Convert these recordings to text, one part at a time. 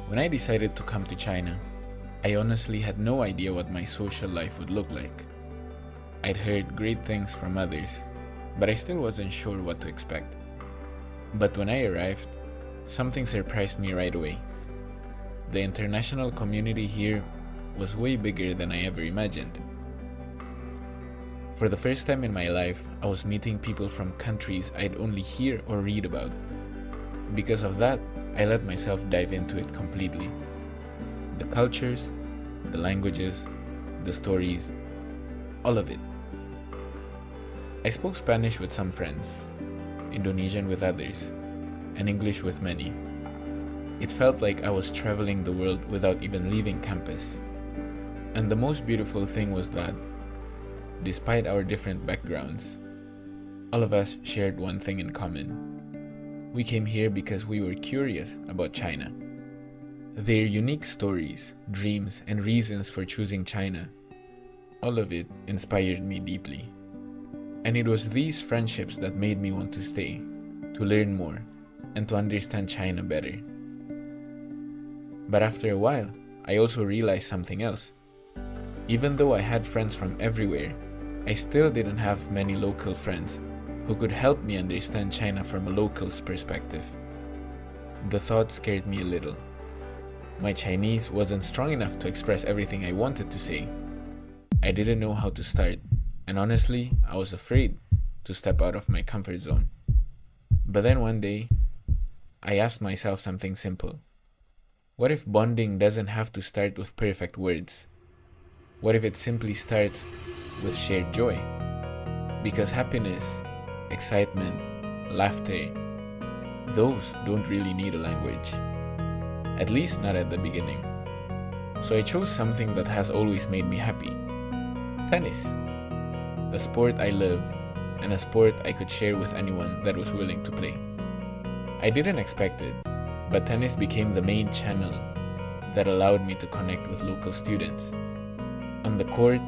When I decided to come to China, I honestly had no idea what my social life would look like. I'd heard great things from others, but I still wasn't sure what to expect. But when I arrived, something surprised me right away. The international community here was way bigger than I ever imagined. For the first time in my life, I was meeting people from countries I'd only hear or read about. Because of that, I let myself dive into it completely. The cultures, the languages, the stories, all of it. I spoke Spanish with some friends, Indonesian with others, and English with many. It felt like I was traveling the world without even leaving campus. And the most beautiful thing was that, despite our different backgrounds, all of us shared one thing in common. We came here because we were curious about China. Their unique stories, dreams, and reasons for choosing China, all of it inspired me deeply. And it was these friendships that made me want to stay, to learn more, and to understand China better. But after a while, I also realized something else. Even though I had friends from everywhere, I still didn't have many local friends who could help me understand China from a local's perspective. The thought scared me a little. My Chinese wasn't strong enough to express everything I wanted to say. I didn't know how to start, and honestly, I was afraid to step out of my comfort zone. But then one day, I asked myself something simple. What if bonding doesn't have to start with perfect words? What if it simply starts with shared joy? Because happiness, excitement, laughter, those don't really need a language. At least not at the beginning. So I chose something that has always made me happy. Tennis. A sport I love, and a sport I could share with anyone that was willing to play. I didn't expect it, but tennis became the main channel that allowed me to connect with local students. On the court,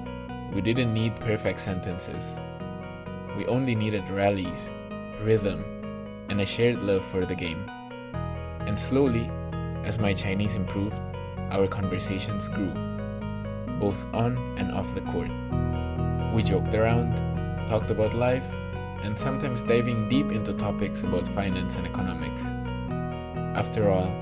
we didn't need perfect sentences. We only needed rallies, rhythm, and a shared love for the game. And slowly, as my Chinese improved, our conversations grew, both on and off the court. We joked around, talked about life, and sometimes diving deep into topics about finance and economics. After all,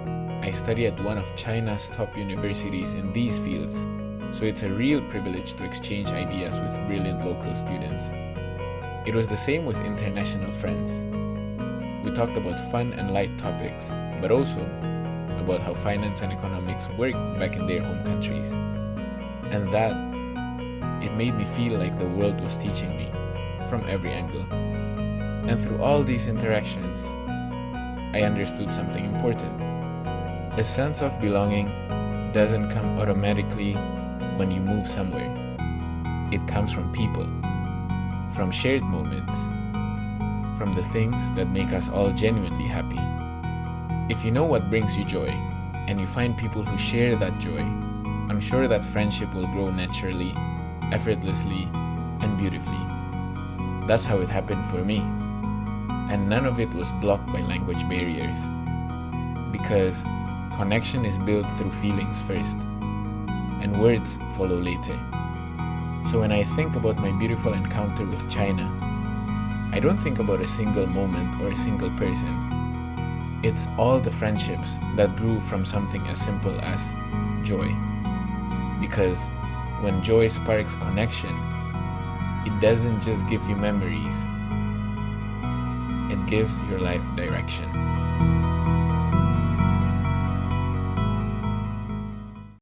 I study at one of China's top universities in these fields, so it's a real privilege to exchange ideas with brilliant local students. It was the same with international friends. We talked about fun and light topics, but also about how finance and economics work back in their home countries. And that, it made me feel like the world was teaching me from every angle. And through all these interactions, I understood something important. A sense of belonging doesn't come automatically when you move somewhere. It comes from people, from shared moments, from the things that make us all genuinely happy. If you know what brings you joy, and you find people who share that joy, I'm sure that friendship will grow naturally, effortlessly, and beautifully. That's how it happened for me. And none of it was blocked by language barriers. Because connection is built through feelings first, and words follow later. So when I think about my beautiful encounter with China, I don't think about a single moment or a single person. It's all the friendships that grew from something as simple as joy. Because when joy sparks connection, it doesn't just give you memories, it gives your life direction.